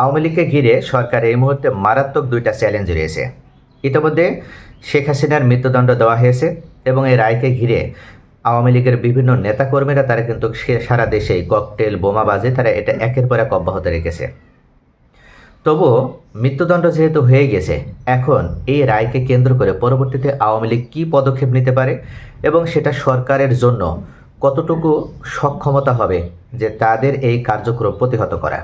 আওয়ামী লীগকে ঘিরে সরকার এই মুহূর্তে মারাত্মক দুইটা চ্যালেঞ্জ রয়েছে। ইতিমধ্যে শেখ হাসিনার মৃত্যুদণ্ড দেওয়া হয়েছে এবং এই রায়কে ঘিরে আওয়ামী লীগের বিভিন্ন নেতাকর্মীরা তারা কিন্তু সারা দেশেই ককটেল বোমাবাজি তারা এটা একের পর এক অব্যাহত রেখেছে। তবুও মৃত্যুদণ্ড যেহেতু হয়ে গেছে, এখন এই রায়কে কেন্দ্র করে পরবর্তীতে আওয়ামী লীগ কী পদক্ষেপ নিতে পারে এবং সেটা সরকারের জন্য কতটুকু সক্ষমতা হবে যে তাদের এই কার্যক্রম প্রতিহত করা।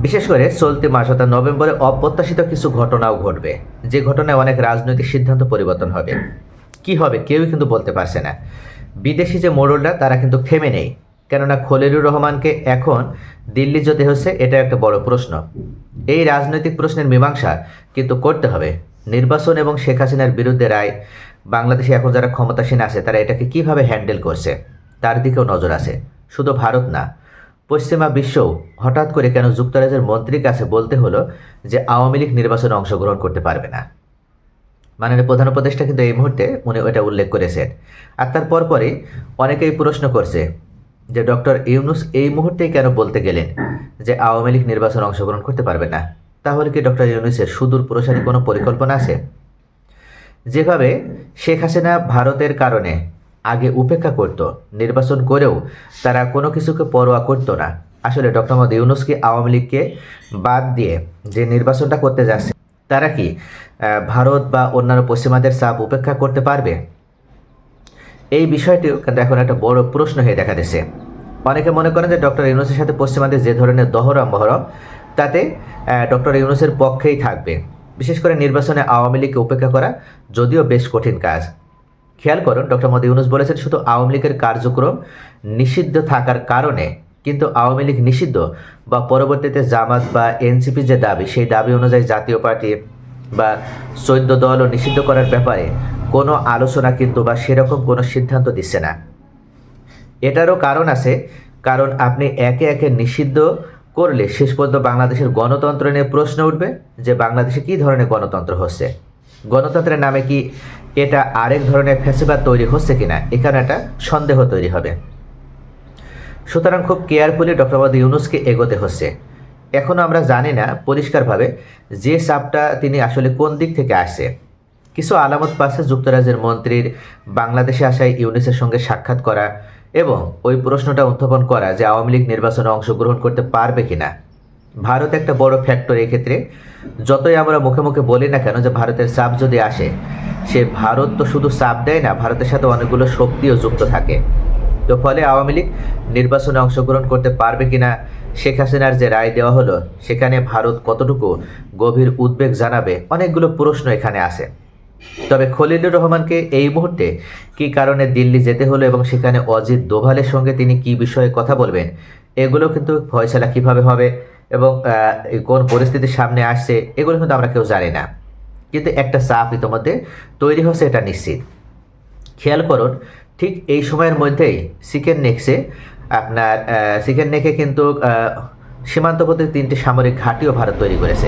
বিশেষ করে চলতি মাস অর্থাৎ নভেম্বরে অপ্রত্যাশিত কিছু ঘটনাও ঘটবে, যে ঘটনায় অনেক রাজনৈতিক সিদ্ধান্ত পরিবর্তন হবে। কি হবে কেউই কিন্তু বলতে পারছে না। বিদেশি যে মোড়লরা তারা কিন্তু থেমে নেই, কেননা খলিলুর রহমানকে এখন দিল্লি যেতে হচ্ছে, এটা একটা বড় প্রশ্ন। এই রাজনৈতিক প্রশ্নের মীমাংসা কিন্তু করতে হবে। নির্বাচন এবং শেখ হাসিনার বিরুদ্ধে রায়, বাংলাদেশে এখন যারা ক্ষমতাসীন আছে তারা এটাকে কিভাবে হ্যান্ডেল করছে তার দিকেও নজর আছে। শুধু ভারত না, পশ্চিমা বিশ্বও হঠাৎ করে কেন যুক্তরাজ্যের মন্ত্রীর কাছে বলতে হলো যে আওয়ামী লীগ নির্বাচনে অংশগ্রহণ করতে পারবে না। মাননীয় প্রধান উপদেষ্টা কিন্তু এই মুহূর্তে উনি ওটা উল্লেখ করেছেন। আর তার পরপরই অনেকেই প্রশ্ন করছে যে ডক্টর ইউনূস এই মুহূর্তেই কেন বলতে গেলেন যে আওয়ামী লীগ নির্বাচনে অংশগ্রহণ করতে পারবে না। তাহলে কি ডক্টর ইউনূসের সুদূর প্রসারী কোনো পরিকল্পনা আছে? যেভাবে শেখ হাসিনা ভারতের কারণে আগে উপেক্ষা করত, নির্বাচন করেও তারা কোনো কিছুকে পরোয়া করত না, আসলে ডক্টর মোহাম্মদ ইউনূস কি আওয়ামী লীগকে বাদ দিয়ে যে নির্বাচনটা করতে যাচ্ছে তারা কি ভারত বা অন্যান্য পশ্চিমাদের চাপ উপেক্ষা করতে পারবে? এই বিষয়টিও কিন্তু এখন একটা বড় প্রশ্ন হয়ে দেখা দিচ্ছে। অনেকে মনে করেন যে ডক্টর ইউনূসের সাথে পশ্চিমাদের যে ধরনের দহরম বহরম তাতে ডক্টর ইউনূসের পক্ষেই থাকবে। বিশেষ করে নির্বাচনে আওয়ামী লীগকে উপেক্ষা করা যদিও বেশ কঠিন কাজ। খেয়াল করুন, ডক্টর মোহাম্মদ ইউনূস বলেছেন শুধু আওয়ামী লীগের কার্যক্রম নিষিদ্ধ থাকার কারণে, কিন্তু আওয়ামী লীগ নিষিদ্ধ বা পরবর্তীতে জামাত বা এনসিপি যে দাবি, সেই দাবি অনুযায়ী জাতীয় পার্টি বা 14 দলও নিষিদ্ধ করার ব্যাপারে কোনো আলোচনা কিন্তু বা সেরকম কোনো সিদ্ধান্ত দিচ্ছে না। এটারও কারণ আছে, কারণ আপনি একে একে নিষিদ্ধ করলে শেষ পর্যন্ত বাংলাদেশের গণতন্ত্র নিয়ে প্রশ্ন উঠবে যে বাংলাদেশে কী ধরনের গণতন্ত্র হচ্ছে, গণতন্ত্রের নামে কি এটা আরেক ধরনের ফ্যাসিবাদ তৈরি হচ্ছে কিনা, এখানে একটা সন্দেহ তৈরি হবে। সুতরাং খুব কেয়ারফুলি ডক্টর মোহাম্মদ ইউনূসকে এগোতে হচ্ছে। এখনও আমরা জানি না পরিষ্কারভাবে যে চাপটা তিনি আসলে কোন দিক থেকে আসছে। কিছু আলামত পাচ্ছে যুক্তরাজ্যের মন্ত্রীর বাংলাদেশে আসায় ইউনূসের সঙ্গে সাক্ষাৎ করা এবং ওই প্রশ্নটা উত্থাপন করা যে আওয়ামী লীগ নির্বাচনে অংশগ্রহণ করতে পারবে কিনা। ভারত একটা বড় ফ্যাক্টর এক্ষেত্রে। যতই আমরা মুখে মুখে বলি না কেন যে ভারতের চাপ যদি আসে, সে ভারত তো শুধু চাপ দেয় না, ভারতের সাথে অনেকগুলো শক্তিও যুক্ত থাকে। তো ফলে আওয়ামী লীগ নির্বাচনে অংশগ্রহণ করতে পারবে কিনা, শেখ হাসিনার যে রায় দেওয়া হলো সেখানে ভারত কতটুকু গভীর উদ্বেগ জানাবে, অনেকগুলো প্রশ্ন এখানে আছে। তবে খলিলুর রহমানকে এই মুহূর্তে কী কারণে দিল্লি যেতে হলো এবং সেখানে অজিত দোভালের সঙ্গে তিনি কী বিষয়ে কথা বলবেন, এগুলো কিন্তু ফয়সালা কীভাবে হবে এবং কোন পরিস্থিতির সামনে আসছে এগুলো কিন্তু আমরা কেউ জানি না। কিন্তু একটা চাপ ইতিমধ্যে তৈরি হচ্ছে, এটা নিশ্চিত। খেয়াল করুন, ঠিক এই সময়ের মধ্যেই চিকেন নেকে কিন্তু সীমান্তবর্তী 3টি সামরিক ঘাঁটিও ভারত তৈরি করেছে।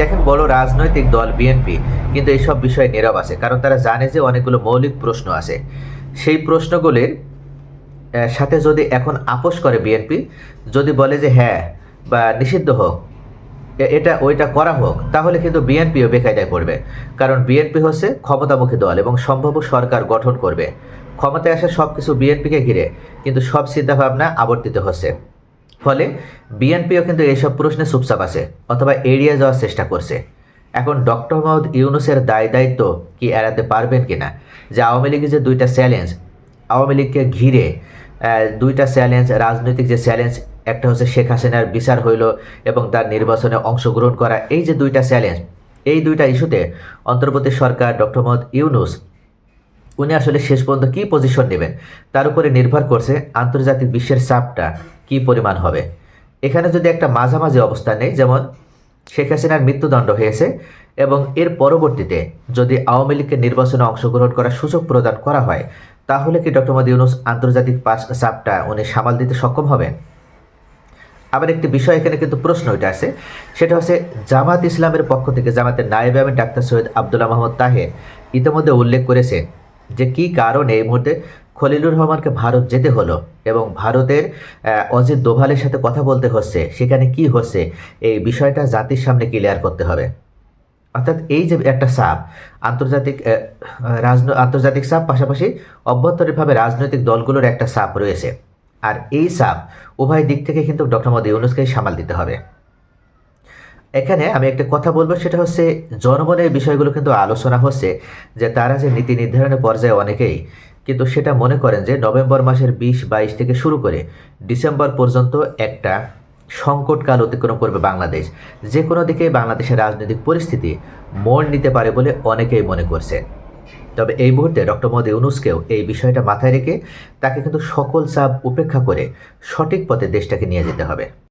দেখেন, বড় রাজনৈতিক দল বিএনপি কিন্তু এইসব বিষয়ে নীরব আছে, কারণ তারা জানে যে অনেকগুলো মৌলিক প্রশ্ন আছে। সেই প্রশ্নগুলির সাথে যদি এখন আপোষ করে বিএনপি, যদি বলে যে হ্যাঁ বা নিষিদ্ধ হোক, এটা ওইটা করা হোক, তাহলে কিন্তু বিএনপিও বেকায়দায় পড়বে। কারণ বিএনপি হচ্ছে ক্ষমতামুখী দল এবং সম্ভাব্য সরকার গঠন করবে। ক্ষমতায় আসা সব কিছু বিএনপিকে ঘিরে কিন্তু সব চিন্তাভাবনা আবর্তিত হচ্ছে। ফলে বিএনপিও কিন্তু এইসব প্রশ্নে চুপচাপ আছে অথবা এড়িয়ে যাওয়ার চেষ্টা করছে। এখন ডক্টর মোহাম্মদ ইউনূসের দায়িত্ব কি এড়াতে পারবেন কিনা, যে আওয়ামী লীগের যে দুইটা চ্যালেঞ্জ, আওয়ামী লীগকে ঘিরে দুইটা চ্যালেঞ্জ, রাজনৈতিক যে চ্যালেঞ্জ, একটা হচ্ছে শেখ হাসিনার বিচার হইল এবং তার নির্বাচনে অংশগ্রহণ করা, এই যে দুইটা চ্যালেঞ্জ, এই দুইটা ইস্যুতে অন্তর্বর্তী সরকার ডক্টর মোহাম্মদ ইউনূস উনি আসলে শেষ পর্যন্ত কী পজিশন নেবেন তার উপরে নির্ভর করছে আন্তর্জাতিক বিশ্বের চাপটা কী পরিমাণ হবে। এখানে যদি একটা মাঝামাঝি অবস্থান নেই, যেমন শেখ হাসিনার মৃত্যুদণ্ড হয়েছে এবং এর পরবর্তীতে যদি আওয়ামী লীগকে নির্বাচনে অংশগ্রহণ করার সুযোগ প্রদান করা হয়, তাহলে কি ডক্টর মোহাম্মদ ইউনূস আন্তর্জাতিক চাপটা উনি সামাল দিতে সক্ষম হবেন? আবার একটি বিষয় এখানে কিন্তু প্রশ্ন ওইটা আছে, সেটা হচ্ছে জামাত ইসলামের পক্ষ থেকে জামাতের নায়েবে আমির ডাক্তার সৈয়দ আবদুল্লাহ মাহমুদ তাহের ইতিমধ্যে উল্লেখ করেছে যে কী কারণে এই মুহূর্তে খলিলুর রহমানকে ভারত যেতে হলো এবং ভারতের অজিত দোভালের সাথে কথা বলতে হচ্ছে, সেখানে কি হচ্ছে এই বিষয়টা জাতির সামনে ক্লিয়ার করতে হবে। অর্থাৎ এই যে একটা চাপ, আন্তর্জাতিক আন্তর্জাতিক চাপ, পাশাপাশি অভ্যন্তরীণভাবে রাজনৈতিক দলগুলোর একটা চাপ রয়েছে। আর এই চাপ উভয় দিক থেকে কিন্তু ডক্টর মোহাম্মদ ইউনূসকেই সামাল দিতে হবে। এখানে আমি একটা কথা বলবো, সেটা হচ্ছে জনগণের বিষয়গুলো কিন্তু আলোচনা হচ্ছে যে তারা যে নীতি নির্ধারণের পর্যায়ে অনেকেই কিন্তু সেটা মনে করেন যে নভেম্বর মাসের 20-22 থেকে শুরু করে ডিসেম্বর পর্যন্ত একটা সংকটকাল অতিক্রম করবে বাংলাদেশ। যে কোনো দিকে বাংলাদেশের রাজনৈতিক পরিস্থিতি মোড় নিতে পারে বলে অনেকেই মনে করছে। তবে এই মুহূর্তে ডক্টর মোহাম্মদ ইউনূসকেও এই বিষয়টা মাথায় রেখে তাকে কিন্তু সকল চাপ উপেক্ষা করে সঠিক পথে দেশটাকে নিয়ে যেতে হবে।